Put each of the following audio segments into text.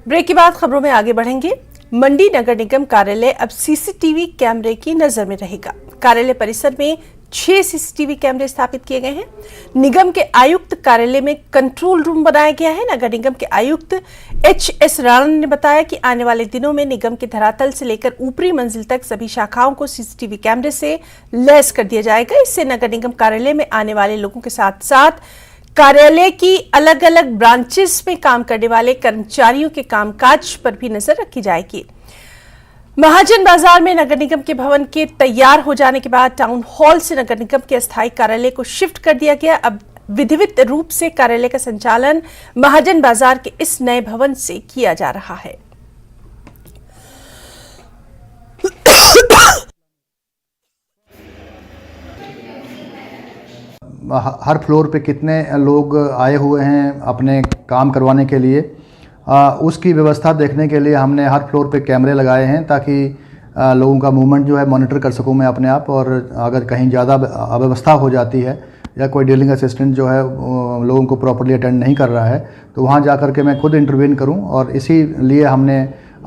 Break के बाद खबरों में आगे बढ़ेंगे। मंडी नगर निगम कार्यालय अब सीसीटीवी कैमरे की नजर में रहेगा। कार्यालय परिसर में 6 सीसीटीवी कैमरे स्थापित किए गए हैं। निगम के आयुक्त कार्यालय में कंट्रोल रूम बनाया गया है। नगर निगम के आयुक्त HS राणा ने बताया कि आने वाले दिनों में निगम के धरातल से लेकर ऊपरी मंजिल तक सभी शाखाओं को सीसीटीवी कैमरे से लैस कर दिया जाएगा। इससे नगर निगम कार्यालय में आने वाले लोगों के साथ साथ कार्यालय की अलग अलग ब्रांचेस में काम करने वाले कर्मचारियों के कामकाज पर भी नजर रखी जाएगी। महाजन बाजार में नगर निगम के भवन के तैयार हो जाने के बाद टाउन हॉल से नगर निगम के अस्थायी कार्यालय को शिफ्ट कर दिया गया। अब विधिवत रूप से कार्यालय का संचालन महाजन बाजार के इस नए भवन से किया जा रहा है। हर फ्लोर पे कितने लोग आए हुए हैं अपने काम करवाने के लिए, उसकी व्यवस्था देखने के लिए हमने हर फ्लोर पे कैमरे लगाए हैं ताकि लोगों का मूवमेंट जो है मॉनिटर कर सकूं मैं अपने आप। और अगर कहीं ज़्यादा अव्यवस्था हो जाती है या कोई डीलिंग असिस्टेंट जो है लोगों को प्रॉपर्ली अटेंड नहीं कर रहा है तो वहां जा कर के मैं खुद इंटरवीन करूं। और इसी लिए हमने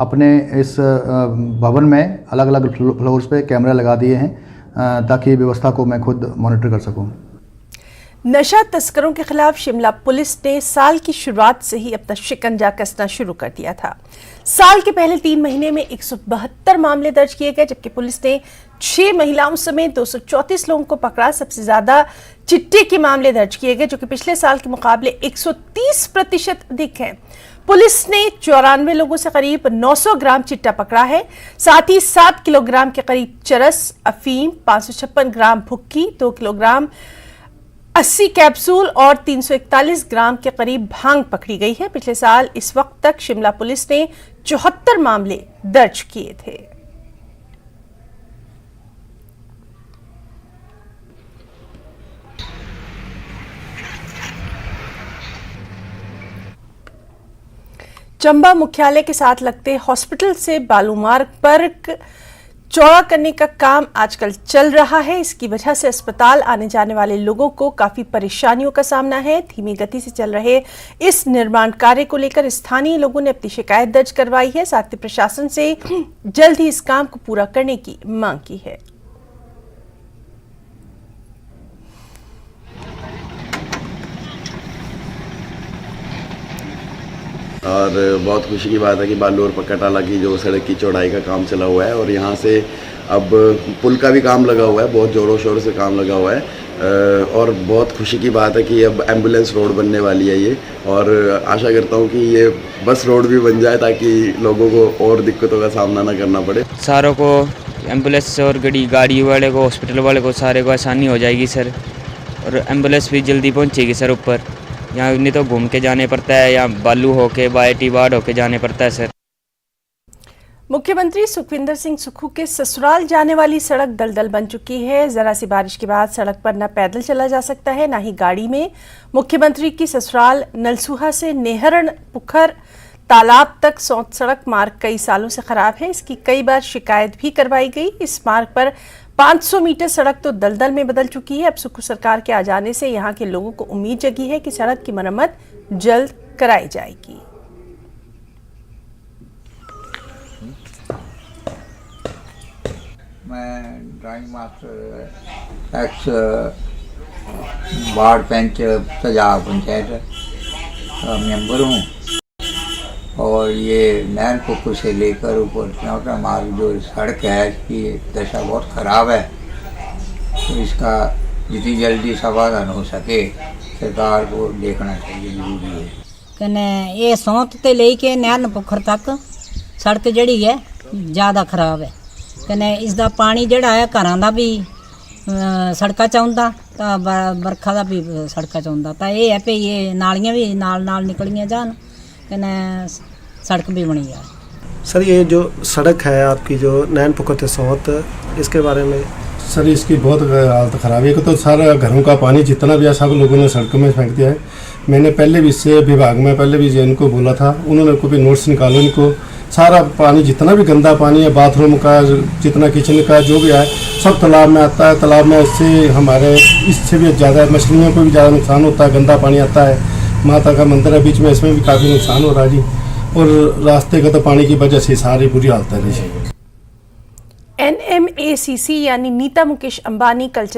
अपने इस भवन में अलग अलग फ्लोर्स पे कैमरे लगा दिए हैं ताकि व्यवस्था को मैं खुद मॉनिटर कर सकूँ। नशा तस्करों के खिलाफ शिमला पुलिस ने साल की शुरुआत से ही अपना शिकंजा कसना शुरू कर दिया था। साल के पहले 3 महीने में 172 मामले दर्ज किए गए, जबकि पुलिस ने 6 महिलाओं समेत 234 लोगों को पकड़ा। सबसे ज्यादा चिट्टे के मामले दर्ज किए गए, जो कि पिछले साल के मुकाबले 130% अधिक है। पुलिस ने 94 लोगों से करीब 900 ग्राम चिट्टा पकड़ा है। साथ ही 7 किलोग्राम के करीब चरस, अफीम, 556 ग्राम भुक्की, 2 किलोग्राम 80 कैप्सूल और 341 ग्राम के करीब भांग पकड़ी गई है। पिछले साल इस वक्त तक शिमला पुलिस ने 74 मामले दर्ज किए थे। चंबा मुख्यालय के साथ लगते हॉस्पिटल से बालूमार्ग पर चौड़ा करने का काम आजकल चल रहा है। इसकी वजह से अस्पताल आने जाने वाले लोगों को काफी परेशानियों का सामना है। धीमी गति से चल रहे इस निर्माण कार्य को लेकर स्थानीय लोगों ने अपनी शिकायत दर्ज करवाई है। साथ ही प्रशासन से जल्द ही इस काम को पूरा करने की मांग की है। और बहुत खुशी की बात है कि बालू और पक्काटाला की जो सड़क की चौड़ाई का काम चला हुआ है और यहाँ से अब पुल का भी काम लगा हुआ है, बहुत ज़ोरों शोर से काम लगा हुआ है। और बहुत खुशी की बात है कि अब एम्बुलेंस रोड बनने वाली है ये, और आशा करता हूँ कि ये बस रोड भी बन जाए ताकि लोगों को और दिक्कतों का सामना ना करना पड़े। सारों को एम्बुलेंस और गाड़ी वाले को, हॉस्पिटल वाले को, सारे को आसानी हो जाएगी सर। और एम्बुलेंस भी जल्दी पहुँचेगी सर ऊपर। यहाँ नहीं तो घूम के जाने पड़ता है या बालू होके बायटी वार्ड होके जाने पड़ता है सर। मुख्यमंत्री सुखविंदर सिंह सुक्खू के ससुराल जाने वाली सड़क दलदल बन चुकी है। जरा सी बारिश के बाद सड़क पर न पैदल चला जा सकता है, न ही गाड़ी में। मुख्यमंत्री की ससुराल नलसूहा से नेहरण पुखर तालाब तक सड़क मार्ग कई सालों से खराब है। इसकी कई बार शिकायत भी करवाई गई। इस मार्ग पर 500 मीटर सड़क तो दलदल में बदल चुकी है। अब सुक्खू सरकार के आ जाने से यहाँ के लोगों को उम्मीद जगी है कि सड़क की मरम्मत जल्द कराई जाएगी। मैं ड्राइंग मास्टर एक्स वार्ड पंच सजाग पंचायत मेंबर हूँ। और ये नैन पुकुर से लेकर ऊपर चौटा मार्ग जो सड़क है इसकी दशा बहुत ख़राब है। तो इसका जितनी जल्दी समाधान हो सके सरकार को देखना चाहिए, जरूरी है। कने ये सौंत ते लेके नैन पुखर तक सड़क जड़ी है ज़्यादा खराब है। कने इसका पानी जड़ा है घरां दा भी सड़का च आउंदा तां बरखा दा भी सड़का च आउंदा। तां ये है कि ये नालियां भी नाल निकलियां जान, कने सड़क भी बनी जाए। सर ये जो सड़क है आपकी जो नैन पुखर से सौंत, इसके बारे में सर इसकी बहुत हालत ख़राब है। तो सारा घरों का पानी जितना भी है सब लोगों ने सड़कों में फेंक दिया है। मैंने पहले भी इससे विभाग में पहले भी इनको बोला था, उन्होंने को भी नोट्स निकालो इनको। सारा पानी जितना भी गंदा पानी है बाथरूम का, जितना किचन का जो भी है सब तालाब में आता है। तालाब में इससे हमारे इससे भी ज़्यादा मछलियों को भी ज़्यादा नुकसान होता है। गंदा पानी आता है। माता का मंदिर है बीच में, इसमें भी काफ़ी नुकसान हो रहा है जी। और रास्ते का तो पानी की वजह से सारी बुरी हालत है जी। NMACC यानी नीता मुकेश अंबानी कल्चर